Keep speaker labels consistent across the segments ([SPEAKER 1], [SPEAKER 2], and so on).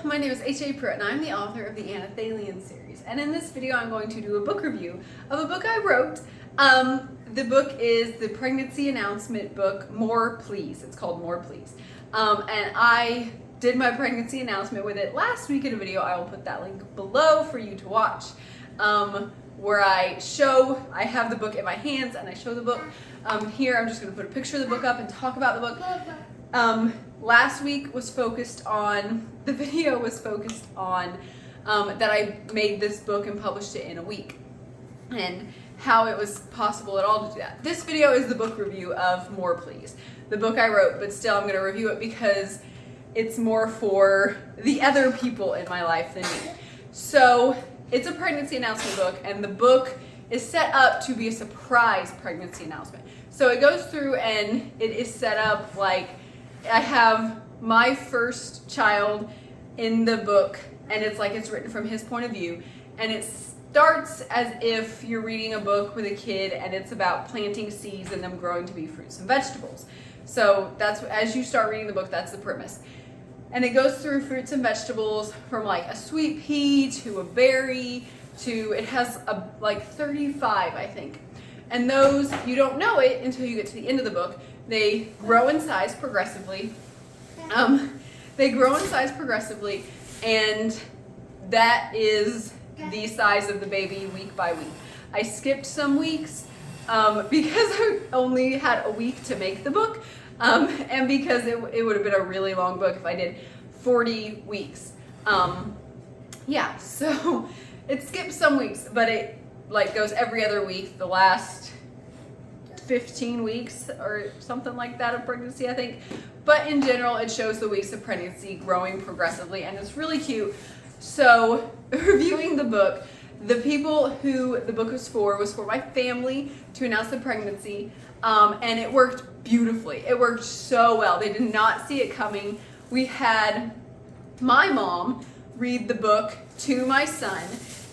[SPEAKER 1] my name is HAPruitt and I'm the author of the Anathalian series. And in this video I'm going to do a book review of a book I wrote. The book is the pregnancy announcement book, More Please. It's called More Please. And I did my pregnancy announcement with it last week in a video. I will put that link below for you to watch. Where I have the book in my hands and I show the book. Here I'm just going to put a picture of the book up and talk about the book. Last week was focused on, the video was focused on that I made this book and published it in a week and how it was possible at all to do that. This video is the book review of More Please, the book I wrote, but still I'm going to review it because it's more for the other people in my life than me. So it's a pregnancy announcement book, and the book is set up to be a surprise pregnancy announcement. So it goes through and it is set up like I have my first child in the book, and it's like it's written from his point of view, and it starts as if you're reading a book with a kid and it's about planting seeds and them growing to be fruits and vegetables. So that's, as you start reading the book, that's the premise. And it goes through fruits and vegetables from like a sweet pea to a berry to, it has like 35, I think. And those, you don't know it until you get to the end of the book. They grow in size progressively. And that is the size of the baby week by week. I skipped some weeks because I only had a week to make the book, and because it would have been a really long book if I did 40 weeks. Yeah, so it skips some weeks, but it like goes every other week, the last 15 weeks or something like that of pregnancy, I think. But in general, it shows the weeks of pregnancy growing progressively, and it's really cute. So reviewing the book, the people who the book was for my family to announce the pregnancy, and it worked beautifully. It worked so well. They did not see it coming. We had my mom read the book to my son,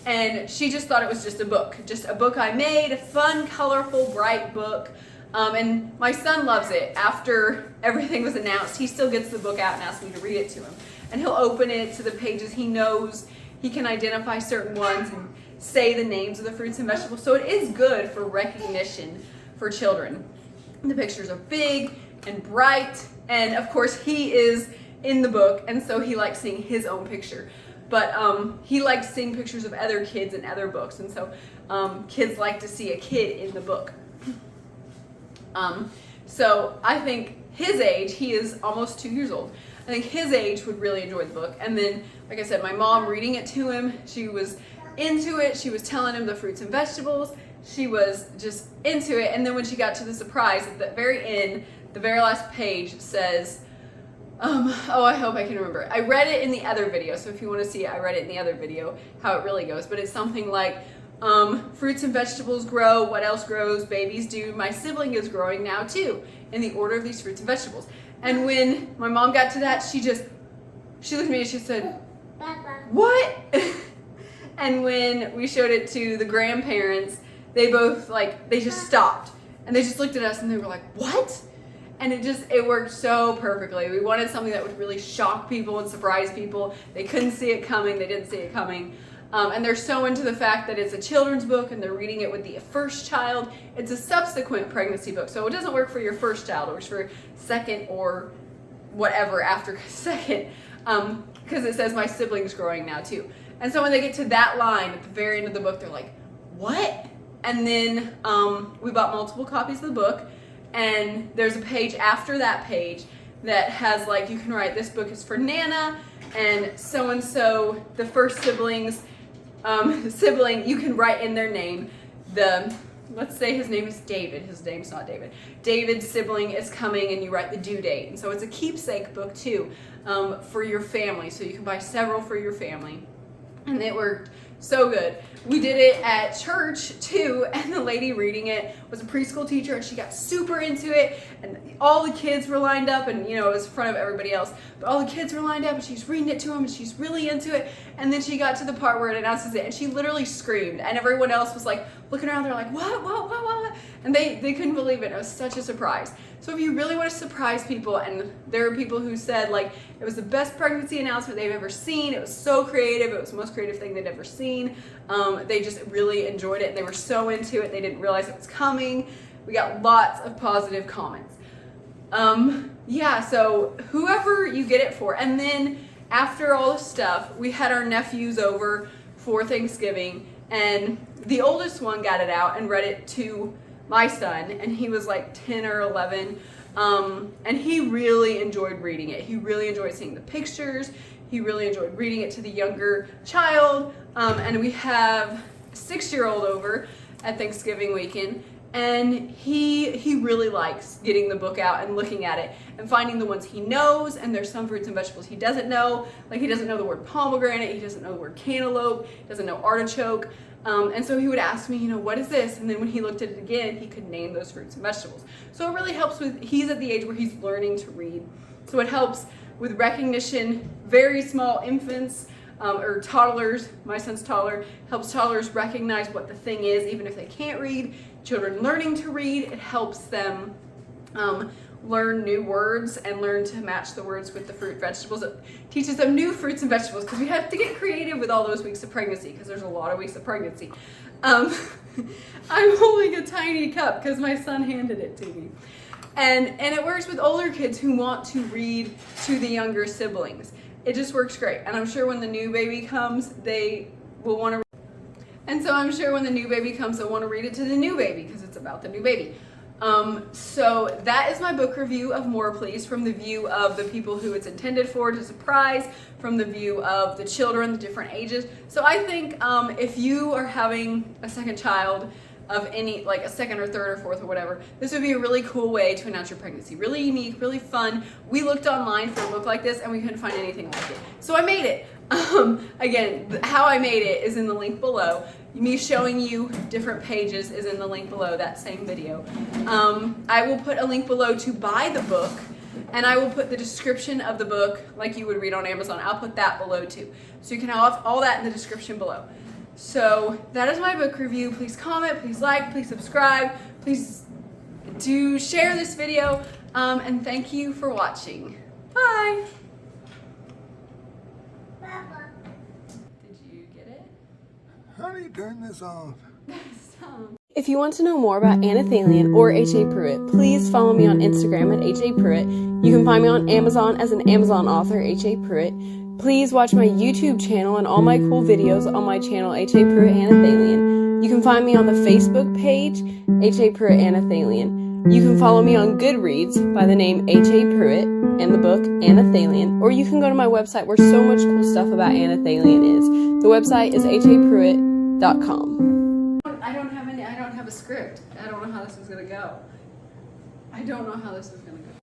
[SPEAKER 1] and she just thought it was just a book I made, a fun, colorful, bright book. And my son loves it. After everything was announced, he still gets the book out and asks me to read it to him. And he'll open it to the pages he knows. He can identify certain ones and say the names of the fruits and vegetables. So it is good for recognition for children. The pictures are big and bright. And of course, he is in the book, and so he likes seeing his own picture. But he likes seeing pictures of other kids in other books. And so kids like to see a kid in the book. So I think his age, he is almost 2 years old. I think his age would really enjoy the book. And then, like I said, my mom reading it to him, she was into it. She was telling him the fruits and vegetables. She was just into it. And then when she got to the surprise, at the very end, the very last page says, oh, I hope I can remember it. I read it in the other video. So if you want to see it, I read it in the other video, how it really goes. But it's something like, fruits and vegetables grow. What else grows? Babies do. My sibling is growing now too, in the order of these fruits and vegetables. And when my mom got to that, she looked at me and she said, "What?" And when we showed it to the grandparents, they both they just stopped and they just looked at us and they were like, "What?" And it worked so perfectly. We wanted something that would really shock people and surprise people. They couldn't see it coming. They didn't see it coming. And they're so into the fact that it's a children's book and they're reading it with the first child. It's a subsequent pregnancy book. So it doesn't work for your first child. It works for second or whatever after second. Because it says my sibling's growing now too. And so when they get to that line at the very end of the book, they're like, "What?" And then we bought multiple copies of the book. And there's a page after that page that has you can write, "This book is for Nana," and so the first sibling, you can write in their name. Let's say his name is David. His name's not David. David's sibling is coming, and you write the due date. And so it's a keepsake book too, for your family. So you can buy several for your family. And it worked so good. We did it at church too, and the lady reading it was a preschool teacher, and she got super into it, and all the kids were lined up, and it was in front of everybody else, but all the kids were lined up, and she's reading it to them, and she's really into it. And then she got to the part where it announces it, and she literally screamed, and everyone else was like, looking around, they're like, what? And they couldn't believe it. It was such a surprise. So if you really want to surprise people, and there are people who said like it was the best pregnancy announcement they've ever seen. It was so creative. It was the most creative thing they'd ever seen. They just really enjoyed it, and they were so into it. They didn't realize it was coming. We got lots of positive comments. Yeah, so whoever you get it for. And then after all this stuff, we had our nephews over for Thanksgiving, and the oldest one got it out and read it to my son, and he was like 10 or 11, and he really enjoyed reading it. He really enjoyed seeing the pictures. He really enjoyed reading it to the younger child, and we have a 6-year-old over at Thanksgiving weekend, and he really likes getting the book out and looking at it and finding the ones he knows, and there's some fruits and vegetables he doesn't know. Like he doesn't know the word pomegranate, he doesn't know the word cantaloupe, he doesn't know artichoke. And so he would ask me, what is this? And then when he looked at it again, he could name those fruits and vegetables. So it really helps he's at the age where he's learning to read. So it helps with recognition. Very small infants or toddlers, my son's toddler, helps toddlers recognize what the thing is, even if they can't read. Children learning to read, it helps them learn new words and learn to match the words with the fruit vegetables. It teaches them new fruits and vegetables, because we have to get creative with all those weeks of pregnancy, because there's a lot of weeks of pregnancy. I'm holding a tiny cup because my son handed it to me. And it works with older kids who want to read to the younger siblings. It just works great. And I'm sure when the new baby comes, they will want to. And so I'm sure when the new baby comes, they'll want to read it to the new baby, because it's about the new baby. So that is my book review of More Please, from the view of the people who it's intended for to surprise, from the view of the children, the different ages. So I think if you are having a second child of any, like a second or third or fourth or whatever, this would be a really cool way to announce your pregnancy. Really unique, really fun. We looked online for a book like this and we couldn't find anything like it. So I made it. Again, how I made it is in the link below. Me showing you different pages is in the link below, that same video. I will put a link below to buy the book, and I will put the description of the book like you would read on Amazon. I'll put that below too. So you can have all that in the description below. So that is my book review. Please comment, please like, please subscribe, please do share this video, and thank you for watching. Bye. Did you get it?
[SPEAKER 2] Honey, turn this off.
[SPEAKER 3] If you want to know more about Anathalion or HAPruitt, please follow me on Instagram at HAPruitt. You can find me on Amazon as an Amazon author, HAPruitt. Please watch my YouTube channel and all my cool videos on my channel, HAPruitt Anathalion. You can find me on the Facebook page, HAPruitt Anathalion. You can follow me on Goodreads by the name HAPruitt and the book Anathalion, or you can go to my website where so much cool stuff about Anathalion is. The website is HAPruitt.com.
[SPEAKER 1] I don't have a script. I don't know how this is gonna go.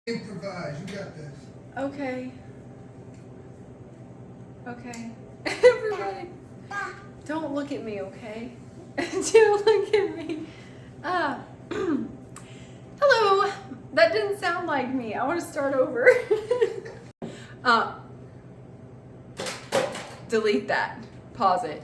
[SPEAKER 2] Improvise, you got this.
[SPEAKER 1] Okay. Everybody, don't look at me, okay? Don't look at me. Hello. That didn't sound like me. I want to start over. Delete that. Pause it.